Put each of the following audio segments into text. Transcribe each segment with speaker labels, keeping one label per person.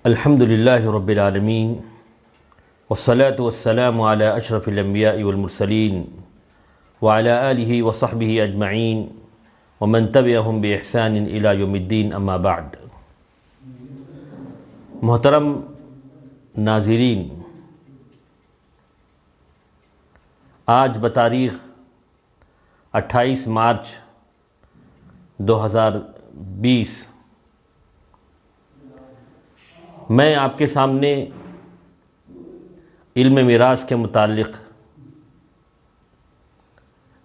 Speaker 1: الحمدللہ رب العالمین والصلاة والسلام علی اشرف الانبیاء والمرسلین وعلی آلہ وصحبہ اجمعین ومن تبعہم بإحسان الی یوم الدین، اما بعد۔ محترم ناظرین، آج بتاریخ 28 مارچ 2020 میں آپ کے سامنے علم میراث کے متعلق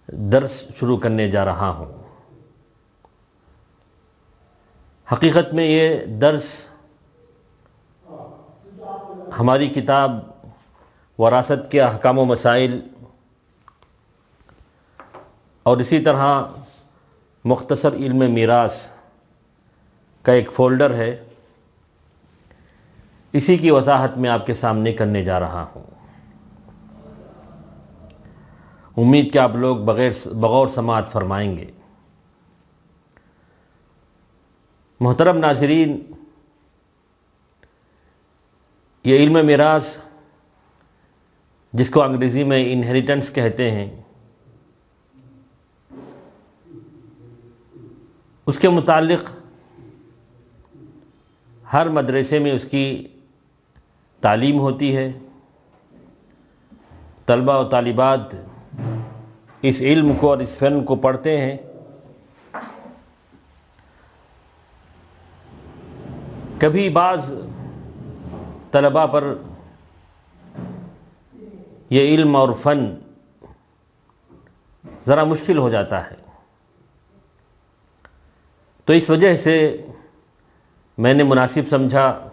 Speaker 1: درس شروع کرنے جا رہا ہوں۔ حقیقت میں یہ درس ہماری کتاب وراثت کے احکام و مسائل اور اسی طرح مختصر علم میراث کا ایک فولڈر ہے، اسی کی وضاحت میں آپ کے سامنے کرنے جا رہا ہوں۔ امید کہ آپ لوگ بغور سماعت فرمائیں گے۔ محترم ناظرین، یہ علم میراث جس کو انگریزی میں انہیریٹنس کہتے ہیں، اس کے متعلق ہر مدرسے میں اس کی تعلیم ہوتی ہے۔ طلبہ و طالبات اس علم کو اور اس فن کو پڑھتے ہیں۔ کبھی بعض طلبہ پر یہ علم اور فن ذرا مشکل ہو جاتا ہے، تو اس وجہ سے میں نے مناسب سمجھا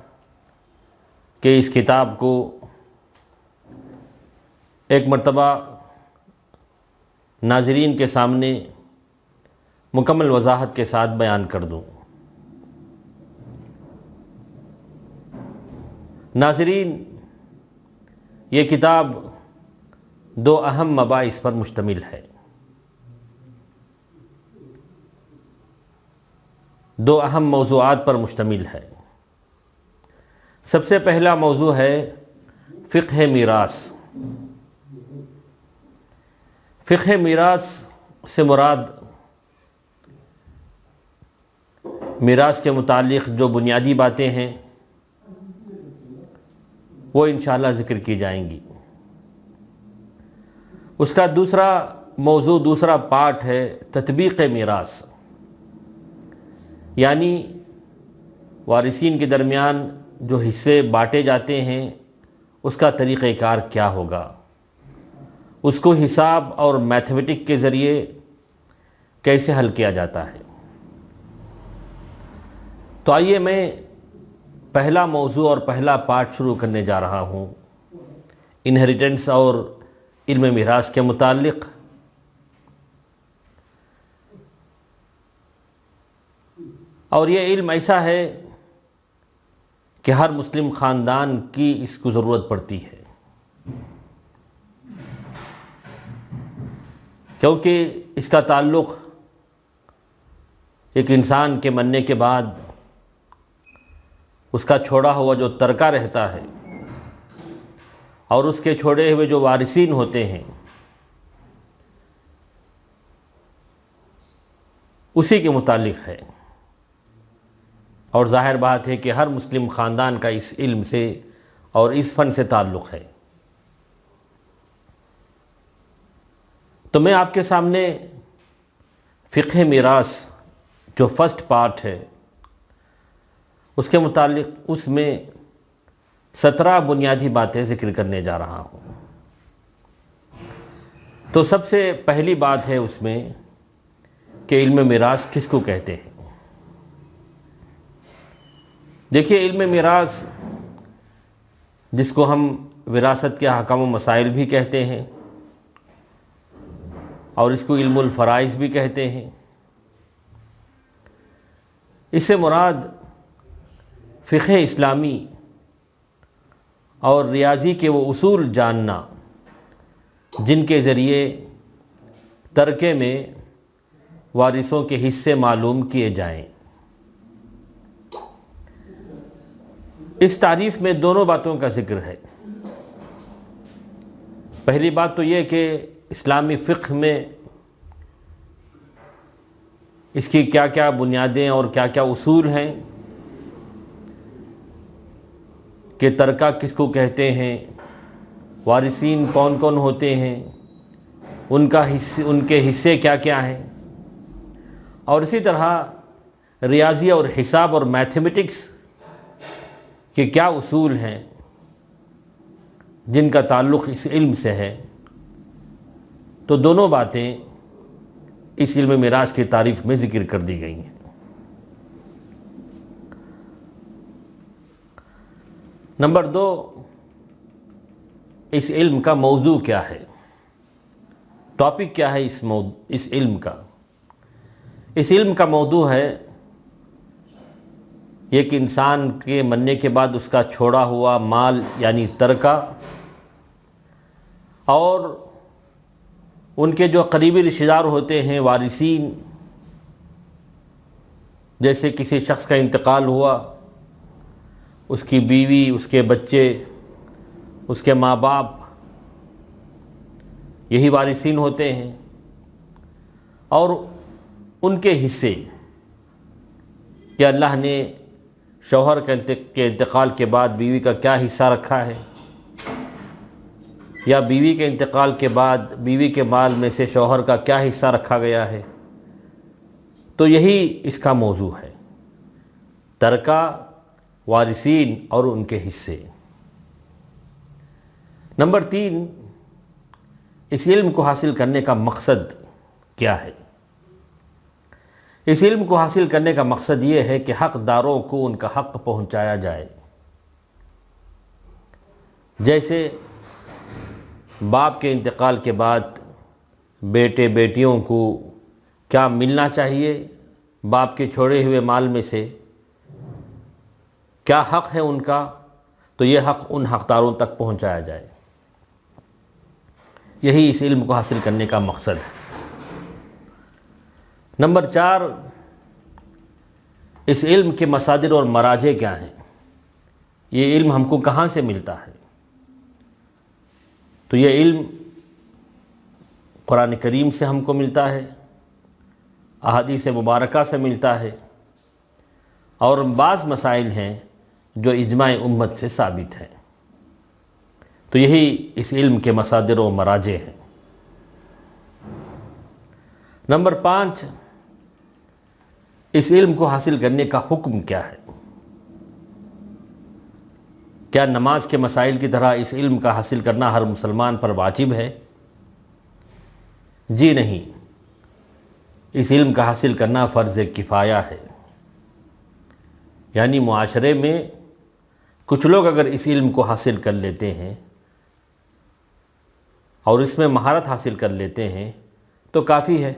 Speaker 1: کہ اس کتاب کو ایک مرتبہ ناظرین کے سامنے مکمل وضاحت کے ساتھ بیان کر دوں۔ ناظرین، یہ کتاب دو اہم مباحث پر مشتمل ہے۔ دو اہم موضوعات پر مشتمل ہے۔ سب سے پہلا موضوع ہے فقہ میراث۔ فقہ میراث سے مراد میراث کے متعلق جو بنیادی باتیں ہیں وہ انشاءاللہ ذکر کی جائیں گی۔ اس کا دوسرا موضوع، دوسرا پارٹ ہے تطبیق میراث، یعنی وارثین کے درمیان جو حصے بانٹے جاتے ہیں اس کا طریقہ کار کیا ہوگا، اس کو حساب اور میتھمیٹک کے ذریعے کیسے حل کیا جاتا ہے۔ تو آئیے میں پہلا موضوع اور پہلا پارٹ شروع کرنے جا رہا ہوں، انہیریٹنس اور علم میراث کے متعلق۔ اور یہ علم ایسا ہے کہ ہر مسلم خاندان کی اس کو ضرورت پڑتی ہے، کیونکہ اس کا تعلق ایک انسان کے مرنے کے بعد اس کا چھوڑا ہوا جو ترکہ رہتا ہے اور اس کے چھوڑے ہوئے جو وارثین ہوتے ہیں اسی کے متعلق ہے۔ اور ظاہر بات ہے کہ ہر مسلم خاندان کا اس علم سے اور اس فن سے تعلق ہے۔ تو میں آپ کے سامنے فقہ میراث جو فرسٹ پارٹ ہے اس کے متعلق اس میں 17 بنیادی باتیں ذکر کرنے جا رہا ہوں۔ تو سب سے پہلی بات ہے اس میں کہ علم میراث کس کو کہتے ہیں۔ دیکھیے، علم میراث جس کو ہم وراثت کے احکام و مسائل بھی کہتے ہیں اور اس کو علم الفرائض بھی کہتے ہیں، اس سے مراد فقہ اسلامی اور ریاضی کے وہ اصول جاننا جن کے ذریعے ترکے میں وارثوں کے حصے معلوم کیے جائیں۔ اس تعریف میں دونوں باتوں کا ذکر ہے۔ پہلی بات تو یہ کہ اسلامی فقہ میں اس کی کیا کیا بنیادیں اور کیا کیا اصول ہیں، کہ ترکہ کس کو کہتے ہیں، وارثین کون کون ہوتے ہیں، ان کے حصے کیا کیا ہیں، اور اسی طرح ریاضی اور حساب اور میتھمیٹکس کے کیا اصول ہیں جن کا تعلق اس علم سے ہے۔ تو دونوں باتیں اس علم میراث کی تعریف میں ذکر کر دی گئی ہیں۔ نمبر 2، اس علم کا موضوع کیا ہے، ٹاپک کیا ہے اس علم کا۔ اس علم کا موضوع ہے یہ کہ انسان کے مرنے کے بعد اس کا چھوڑا ہوا مال یعنی ترکہ، اور ان کے جو قریبی رشتہ دار ہوتے ہیں وارثین، جیسے کسی شخص کا انتقال ہوا، اس کی بیوی، اس کے بچے، اس کے ماں باپ، یہی وارثین ہوتے ہیں، اور ان کے حصے کہ اللہ نے شوہر کے انتقال کے بعد بیوی کا کیا حصہ رکھا ہے، یا بیوی کے انتقال کے بعد بیوی کے مال میں سے شوہر کا کیا حصہ رکھا گیا ہے۔ تو یہی اس کا موضوع ہے، ترکہ، وارثین اور ان کے حصے۔ نمبر 3، اس علم کو حاصل کرنے کا مقصد کیا ہے۔ اس علم کو حاصل کرنے کا مقصد یہ ہے کہ حقداروں کو ان کا حق پہنچایا جائے۔ جیسے باپ کے انتقال کے بعد بیٹے بیٹیوں کو کیا ملنا چاہیے، باپ کے چھوڑے ہوئے مال میں سے کیا حق ہے ان کا، تو یہ حق ان حقداروں تک پہنچایا جائے۔ یہی اس علم کو حاصل کرنے کا مقصد ہے۔ نمبر 4، اس علم کے مصادر اور مراجع کیا ہیں، یہ علم ہم کو کہاں سے ملتا ہے۔ تو یہ علم قرآن کریم سے ہم کو ملتا ہے، احادیث مبارکہ سے ملتا ہے، اور بعض مسائل ہیں جو اجماع امت سے ثابت ہیں۔ تو یہی اس علم کے مصادر و مراجع ہیں۔ نمبر 5، اس علم کو حاصل کرنے کا حکم کیا ہے۔ کیا نماز کے مسائل کی طرح اس علم کا حاصل کرنا ہر مسلمان پر واجب ہے؟ جی نہیں، اس علم کا حاصل کرنا فرض کفایہ ہے۔ یعنی معاشرے میں کچھ لوگ اگر اس علم کو حاصل کر لیتے ہیں اور اس میں مہارت حاصل کر لیتے ہیں تو کافی ہے،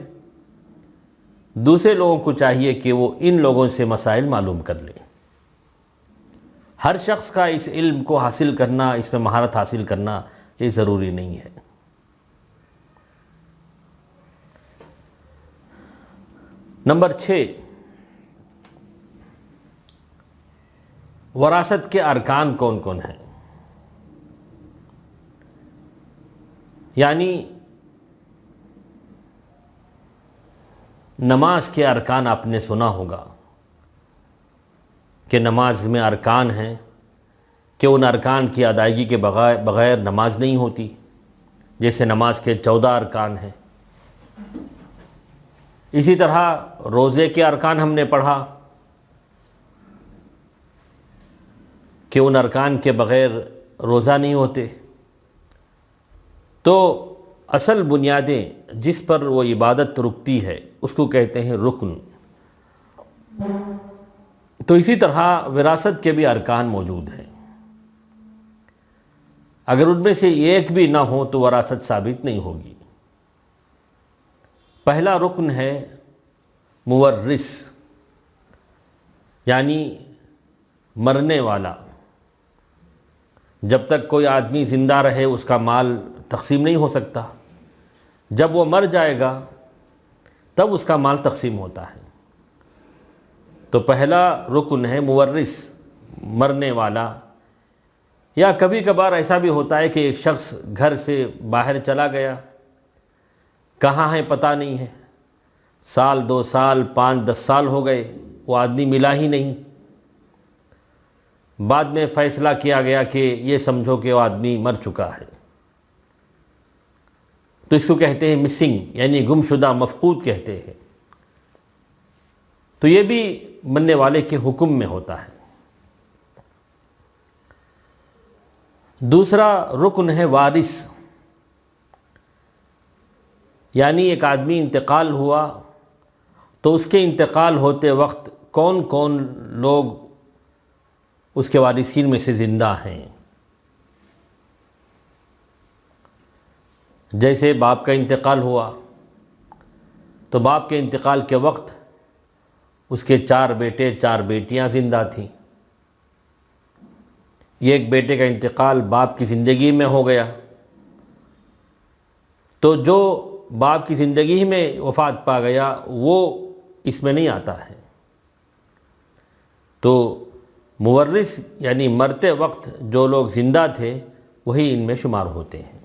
Speaker 1: دوسرے لوگوں کو چاہیے کہ وہ ان لوگوں سے مسائل معلوم کر لیں۔ ہر شخص کا اس علم کو حاصل کرنا، اس میں مہارت حاصل کرنا یہ ضروری نہیں ہے۔ نمبر 6، وراثت کے ارکان کون کون ہیں۔ یعنی نماز کے ارکان آپ نے سنا ہوگا کہ نماز میں ارکان ہیں، کہ ان ارکان کی ادائیگی کے بغیر نماز نہیں ہوتی، جیسے نماز کے 14 ارکان ہیں۔ اسی طرح روزے کے ارکان ہم نے پڑھا کہ ان ارکان کے بغیر روزہ نہیں ہوتے۔ تو اصل بنیادیں جس پر وہ عبادت رکتی ہے اس کو کہتے ہیں رکن۔ تو اسی طرح وراثت کے بھی ارکان موجود ہیں، اگر ان میں سے ایک بھی نہ ہو تو وراثت ثابت نہیں ہوگی۔ پہلا رکن ہے مورث، یعنی مرنے والا۔ جب تک کوئی آدمی زندہ رہے اس کا مال تقسیم نہیں ہو سکتا، جب وہ مر جائے گا تب اس کا مال تقسیم ہوتا ہے۔ تو پہلا رکن ہے مورث، مرنے والا، یا کبھی کبھار ایسا بھی ہوتا ہے کہ ایک شخص گھر سے باہر چلا گیا، کہاں ہے پتہ نہیں ہے، سال 2 سال 5 10 سال ہو گئے، وہ آدمی ملا ہی نہیں۔ بعد میں فیصلہ کیا گیا کہ یہ سمجھو کہ وہ آدمی مر چکا ہے، تو اس کو کہتے ہیں مسنگ، یعنی گمشدہ، مفقود کہتے ہیں۔ تو یہ بھی مرنے والے کے حکم میں ہوتا ہے۔ دوسرا رکن ہے وارث، یعنی ایک آدمی انتقال ہوا تو اس کے انتقال ہوتے وقت کون کون لوگ اس کے وارثین میں سے زندہ ہیں۔ جیسے باپ کا انتقال ہوا تو باپ کے انتقال کے وقت اس کے 4 بیٹے 4 بیٹیاں زندہ تھیں۔ یہ ایک بیٹے کا انتقال باپ کی زندگی میں ہو گیا، تو جو باپ کی زندگی میں وفات پا گیا وہ اس میں نہیں آتا ہے۔ تو مورث یعنی مرتے وقت جو لوگ زندہ تھے وہی ان میں شمار ہوتے ہیں۔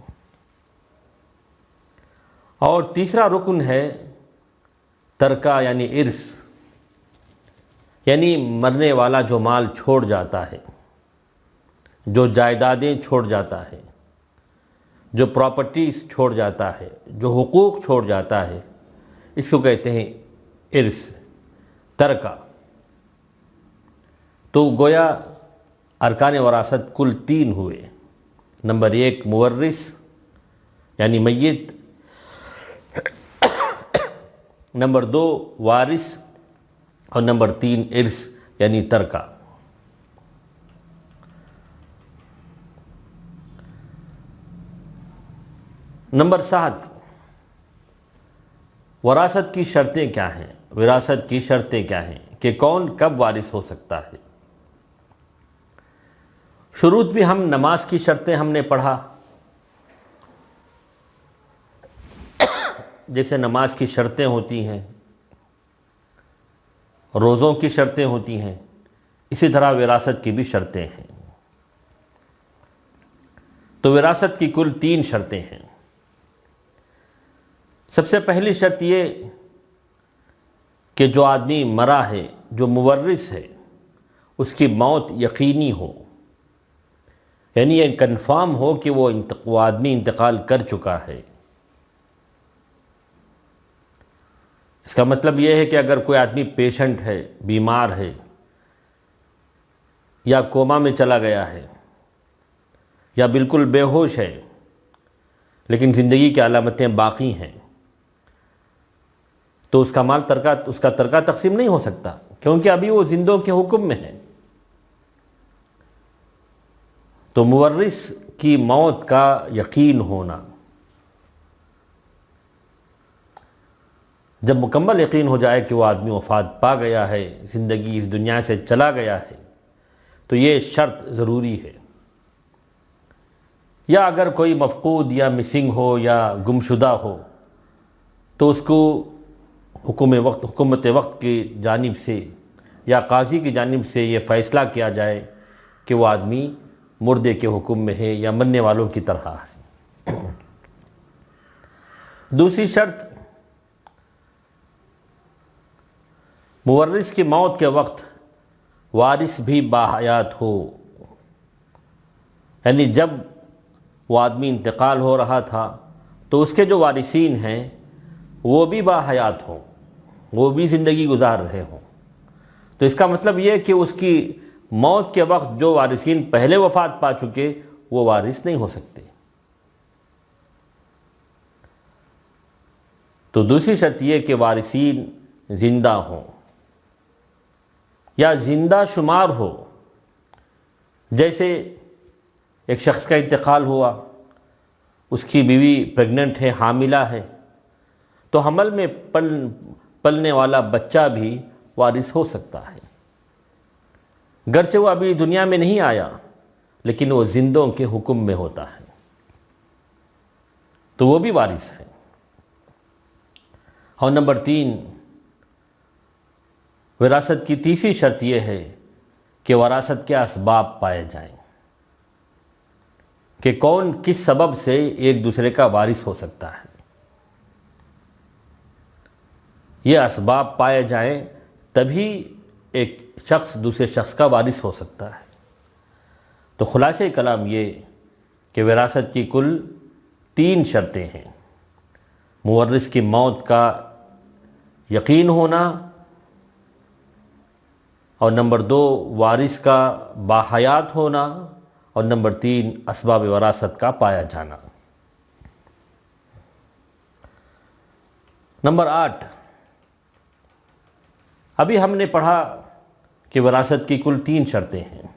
Speaker 1: اور تیسرا رکن ہے ترکہ یعنی ارث، یعنی مرنے والا جو مال چھوڑ جاتا ہے، جو جائیدادیں چھوڑ جاتا ہے، جو پراپرٹیز چھوڑ جاتا ہے، جو حقوق چھوڑ جاتا ہے، اس کو کہتے ہیں ارث، ترکہ۔ تو گویا ارکان وراثت کل 3 ہوئے۔ نمبر 1 مورث یعنی میت، نمبر 2 وارث، اور نمبر 3 ارث یعنی ترکہ۔ نمبر 7 وراثت کی شرطیں کیا ہیں؟ وراثت کی شرطیں کیا ہیں کہ کون کب وارث ہو سکتا ہے؟ شروط بھی ہم نماز کی شرطیں ہم نے پڑھا، جیسے نماز کی شرطیں ہوتی ہیں، روزوں کی شرطیں ہوتی ہیں، اسی طرح وراثت کی بھی شرطیں ہیں۔ تو وراثت کی کل 3 شرطیں ہیں۔ سب سے پہلی شرط یہ کہ جو آدمی مرا ہے، جو مورث ہے، اس کی موت یقینی ہو، یعنی یہ کنفرم ہو کہ وہ آدمی انتقال کر چکا ہے۔ اس کا مطلب یہ ہے کہ اگر کوئی آدمی پیشنٹ ہے، بیمار ہے، یا کوما میں چلا گیا ہے، یا بالکل بے ہوش ہے، لیکن زندگی کی علامتیں باقی ہیں، تو اس کا مال اس کا ترکہ تقسیم نہیں ہو سکتا، کیونکہ ابھی وہ زندوں کے حکم میں ہے۔ تو مورث کی موت کا یقین ہونا، جب مکمل یقین ہو جائے کہ وہ آدمی وفات پا گیا ہے، زندگی اس دنیا سے چلا گیا ہے، تو یہ شرط ضروری ہے۔ یا اگر کوئی مفقود یا مسنگ ہو یا گمشدہ ہو تو اس کو حکومت وقت کی جانب سے یا قاضی کی جانب سے یہ فیصلہ کیا جائے کہ وہ آدمی مردے کے حکم میں ہے یا مرنے والوں کی طرح ہے۔ دوسری شرط، مورث کی موت کے وقت وارث بھی باحیات ہو، یعنی جب وہ آدمی انتقال ہو رہا تھا تو اس کے جو وارثین ہیں وہ بھی باحیات ہوں، وہ بھی زندگی گزار رہے ہوں۔ تو اس کا مطلب یہ کہ اس کی موت کے وقت جو وارثین پہلے وفات پا چکے وہ وارث نہیں ہو سکتے۔ تو دوسری شرط یہ کہ وارثین زندہ ہوں یا زندہ شمار ہو۔ جیسے ایک شخص کا انتقال ہوا، اس کی بیوی پریگننٹ ہے، حاملہ ہے، تو حمل میں پلنے والا بچہ بھی وارث ہو سکتا ہے، گرچہ وہ ابھی دنیا میں نہیں آیا، لیکن وہ زندوں کے حکم میں ہوتا ہے، تو وہ بھی وارث ہے۔ اور نمبر 3 وراثت کی تیسری شرط یہ ہے کہ وراثت کے اسباب پائے جائیں کہ کون کس سبب سے ایک دوسرے کا وارث ہو سکتا ہے. یہ اسباب پائے جائیں تبھی ایک شخص دوسرے شخص کا وارث ہو سکتا ہے. تو خلاصہ کلام یہ کہ وراثت کی کل 3 شرطیں ہیں. مورث کی موت کا یقین ہونا، اور نمبر 2 وارث کا باحیات ہونا، اور نمبر 3 اسباب وراثت کا پایا جانا. نمبر 8، ابھی ہم نے پڑھا کہ وراثت کی کل 3 شرطیں ہیں،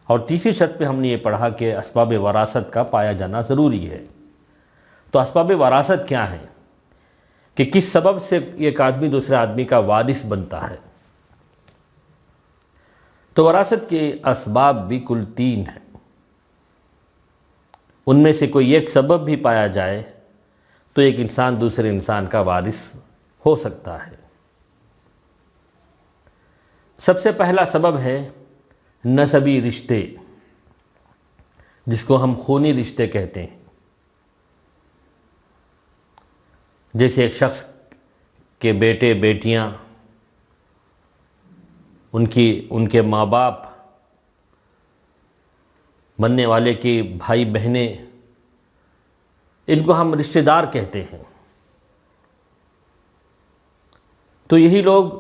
Speaker 1: اور تیسری شرط پہ ہم نے یہ پڑھا کہ اسباب وراثت کا پایا جانا ضروری ہے. تو اسباب وراثت کیا ہیں کہ کس سبب سے ایک آدمی دوسرے آدمی کا وارث بنتا ہے. تو وراثت کے اسباب بھی کل 3 ہیں. ان میں سے کوئی ایک سبب بھی پایا جائے تو ایک انسان دوسرے انسان کا وارث ہو سکتا ہے. سب سے پہلا سبب ہے نسبی رشتے، جس کو ہم خونی رشتے کہتے ہیں. جیسے ایک شخص کے بیٹے بیٹیاں، ان کے ماں باپ، بننے والے کے بھائی بہنیں، ان کو ہم رشتہ دار کہتے ہیں. تو یہی لوگ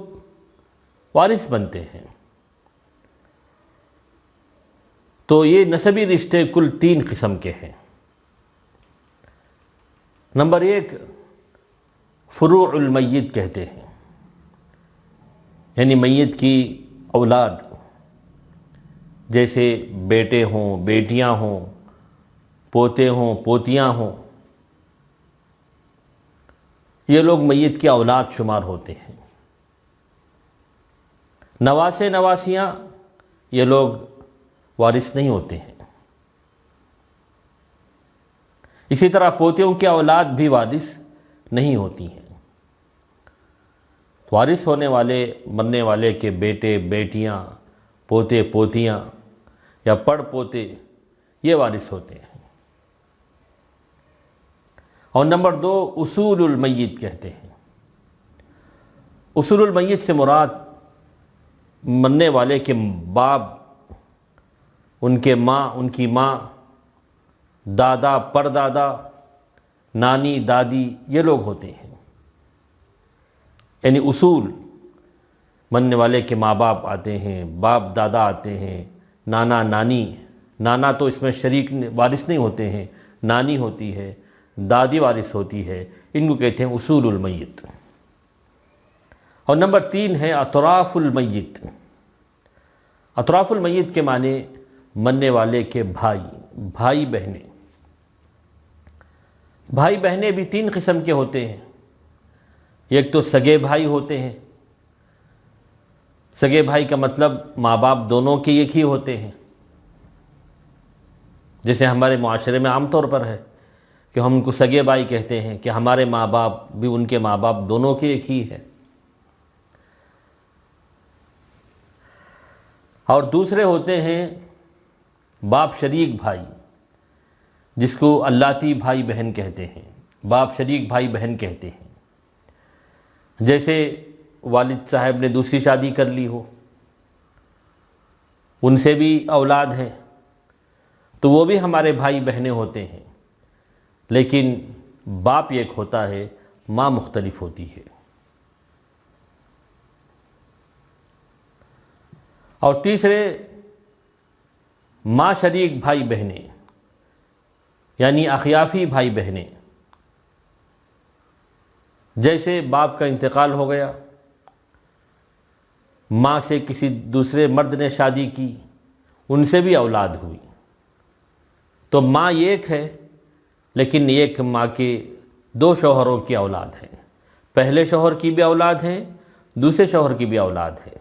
Speaker 1: وارث بنتے ہیں. تو یہ نسبی رشتے کل 3 قسم کے ہیں. نمبر 1 فروع المیت کہتے ہیں، یعنی میت کی اولاد، جیسے بیٹے ہوں، بیٹیاں ہوں، پوتے ہوں، پوتیاں ہوں. یہ لوگ میت کی اولاد شمار ہوتے ہیں. نواسے نواسیاں، یہ لوگ وارث نہیں ہوتے ہیں. اسی طرح پوتیوں کی اولاد بھی وارث نہیں ہوتی ہیں. وارث ہونے والے مرنے والے کے بیٹے بیٹیاں، پوتے پوتیاں یا پڑ پوتے، یہ وارث ہوتے ہیں. اور نمبر 2 اصول المیت کہتے ہیں. اصول المیت سے مراد مرنے والے کے باپ، ان کی ماں، دادا، پردادا، نانی، دادی، یہ لوگ ہوتے ہیں. یعنی اصول، مرنے والے کے ماں باپ آتے ہیں، باپ دادا آتے ہیں، نانا نانی. نانا تو اس میں شریک وارث نہیں ہوتے ہیں، نانی ہوتی ہے، دادی وارث ہوتی ہے. ان کو کہتے ہیں اصول المیت. اور نمبر 3 ہے اطراف المیت. اطراف المیت کے معنی مرنے والے کے بھائی بہنیں. بھائی بہنیں بھی 3 قسم کے ہوتے ہیں. ایک تو سگے بھائی ہوتے ہیں. سگے بھائی کا مطلب ماں باپ دونوں کے ایک ہی ہوتے ہیں. جیسے ہمارے معاشرے میں عام طور پر ہے کہ ہم ان کو سگے بھائی کہتے ہیں کہ ہمارے ماں باپ بھی ان کے ماں باپ دونوں کے ایک ہی ہے. اور دوسرے ہوتے ہیں باپ شریک بھائی، جس کو اللاتی بھائی بہن کہتے ہیں، باپ شریک بھائی بہن کہتے ہیں. جیسے والد صاحب نے دوسری شادی کر لی ہو، ان سے بھی اولاد ہیں، تو وہ بھی ہمارے بھائی بہنیں ہوتے ہیں. لیکن باپ ایک ہوتا ہے، ماں مختلف ہوتی ہے. اور تیسرے ماں شریک بھائی بہنیں، یعنی اخیافی بھائی بہنیں. جیسے باپ کا انتقال ہو گیا، ماں سے کسی دوسرے مرد نے شادی کی، ان سے بھی اولاد ہوئی. تو ماں ایک ہے، لیکن ایک ماں کے 2 شوہروں کی اولاد ہیں. پہلے شوہر کی بھی اولاد ہیں، دوسرے شوہر کی بھی اولاد ہے.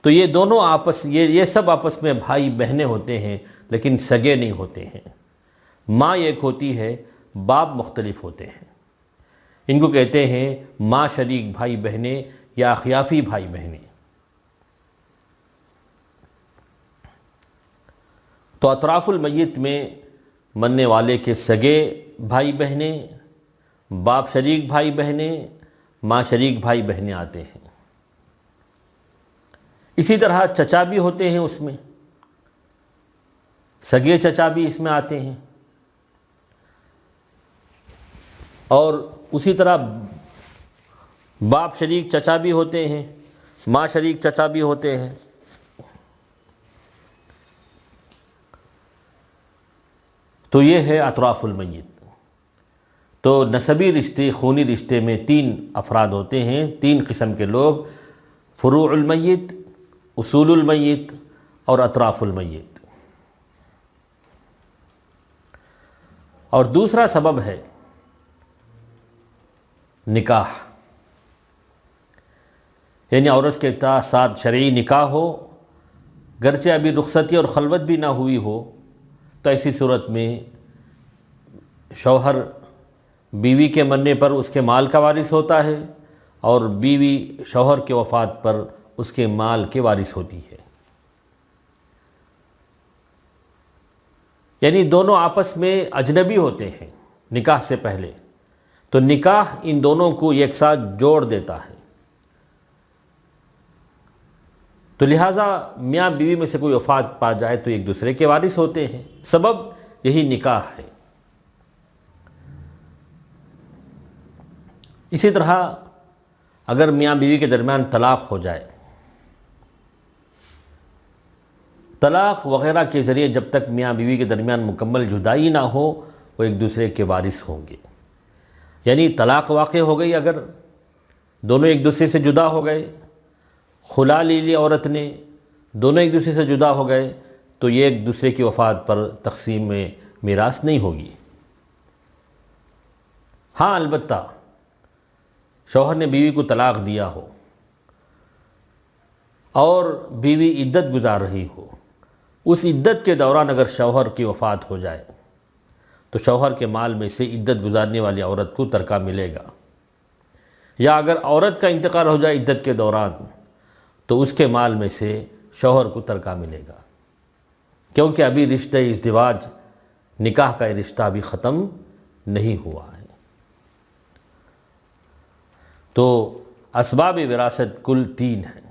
Speaker 1: تو یہ دونوں یہ سب آپس میں بھائی بہنیں ہوتے ہیں، لیکن سگے نہیں ہوتے ہیں. ماں ایک ہوتی ہے، باپ مختلف ہوتے ہیں. ان کو کہتے ہیں ماں شریک بھائی بہنیں یا اخیافی بھائی بہنیں. تو اطراف المیت میں مرنے والے کے سگے بھائی بہنیں، باپ شریک بھائی بہنیں، ماں شریک بھائی بہنیں آتے ہیں۔ اسی طرح چچا بھی ہوتے ہیں، اس میں سگے چچا بھی اس میں آتے ہیں، اور اسی طرح باپ شریک چچا بھی ہوتے ہیں، ماں شریک چچا بھی ہوتے ہیں۔ تو یہ ہے اطراف المیت۔ تو نسبی رشتے، خونی رشتے میں 3 افراد ہوتے ہیں، 3 قسم کے لوگ: فروع المیت، اصول المیت، اور اطراف المیت۔ اور دوسرا سبب ہے نکاح، یعنی عورت کے ساتھ شرعی نکاح ہو، گرچہ ابھی رخصتی اور خلوت بھی نہ ہوئی ہو، تو ایسی صورت میں شوہر بیوی کے مرنے پر اس کے مال کا وارث ہوتا ہے، اور بیوی شوہر کے وفات پر اس کے مال کے وارث ہوتی ہے۔ یعنی دونوں آپس میں اجنبی ہوتے ہیں نکاح سے پہلے، تو نکاح ان دونوں کو ایک ساتھ جوڑ دیتا ہے۔ تو لہٰذا میاں بیوی میں سے کوئی وفات پا جائے تو ایک دوسرے کے وارث ہوتے ہیں، سبب یہی نکاح ہے۔ اسی طرح اگر میاں بیوی کے درمیان طلاق ہو جائے، طلاق وغیرہ کے ذریعے جب تک میاں بیوی کے درمیان مکمل جدائی نہ ہو، وہ ایک دوسرے کے وارث ہوں گے۔ یعنی طلاق واقع ہو گئی، اگر دونوں ایک دوسرے سے جدا ہو گئے، خلا لے لی عورت نے، دونوں ایک دوسرے سے جدا ہو گئے، تو یہ ایک دوسرے کی وفات پر تقسیم میں میراث نہیں ہوگی۔ ہاں البتہ شوہر نے بیوی کو طلاق دیا ہو اور بیوی عدت گزار رہی ہو، اس عدت کے دوران اگر شوہر کی وفات ہو جائے تو شوہر کے مال میں سے عدت گزارنے والی عورت کو ترکہ ملے گا، یا اگر عورت کا انتقال ہو جائے عدت کے دوران تو اس کے مال میں سے شوہر کو ترکہ ملے گا، کیونکہ ابھی رشتہ ازدواج، نکاح کا رشتہ ابھی ختم نہیں ہوا ہے۔ تو اسباب وراثت کل 3 ہیں: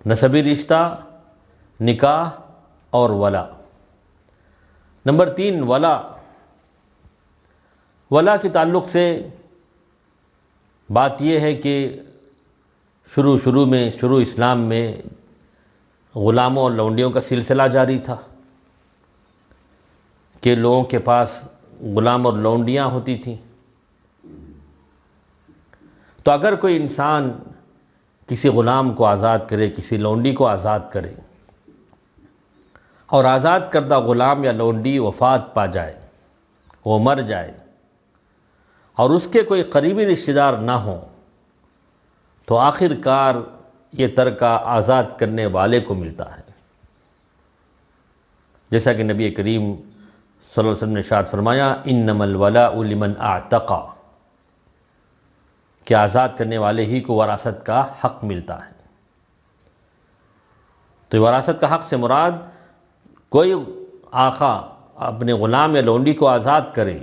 Speaker 1: نسبی رشتہ، نکاح اور ولا۔ نمبر 3 ولا۔ ولا کے تعلق سے بات یہ ہے کہ شروع اسلام میں غلاموں اور لونڈیوں کا سلسلہ جاری تھا کہ لوگوں کے پاس غلام اور لونڈیاں ہوتی تھیں۔ تو اگر کوئی انسان کسی غلام کو آزاد کرے، کسی لونڈی کو آزاد کرے، اور آزاد کردہ غلام یا لونڈی وفات پا جائے، وہ مر جائے، اور اس کے کوئی قریبی رشتہ دار نہ ہوں، تو آخر کار یہ ترکہ آزاد کرنے والے کو ملتا ہے، جیسا کہ نبی کریم صلی اللہ علیہ وسلم نے ارشاد فرمایا: انما الولاء لمن اعتق، کہ آزاد کرنے والے ہی کو وراثت کا حق ملتا ہے۔ تو وراثت کا حق سے مراد کوئی آقا اپنے غلام یا لونڈی کو آزاد کرے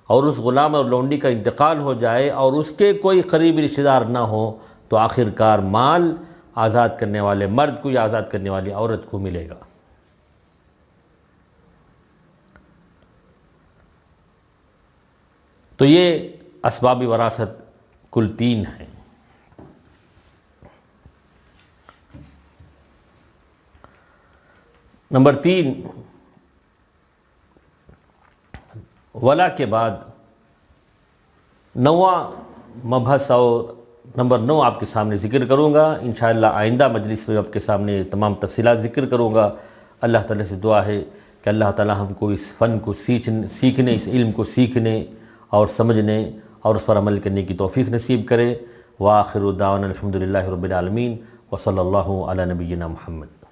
Speaker 1: اور اس غلام اور لونڈی کا انتقال ہو جائے اور اس کے کوئی قریبی رشتہ دار نہ ہو، تو آخر کار مال آزاد کرنے والے مرد کو یا آزاد کرنے والی عورت کو ملے گا۔ تو یہ اسباب وراثت کل 3 ہیں۔ نمبر 3 ولا کے بعد 9واں مبحث اور نمبر 9 آپ کے سامنے ذکر کروں گا انشاءاللہ۔ آئندہ مجلس میں آپ کے سامنے تمام تفصیلات ذکر کروں گا۔ اللہ تعالیٰ سے دعا ہے کہ اللہ تعالیٰ ہم کو اس فن کو سیکھنے، اس علم کو سیکھنے اور سمجھنے اور اس پر عمل کرنے کی توفیق نصیب کرے۔ وآخر دعوانا الحمدللہ رب العالمین، وصلی اللہ علی نبینا محمد۔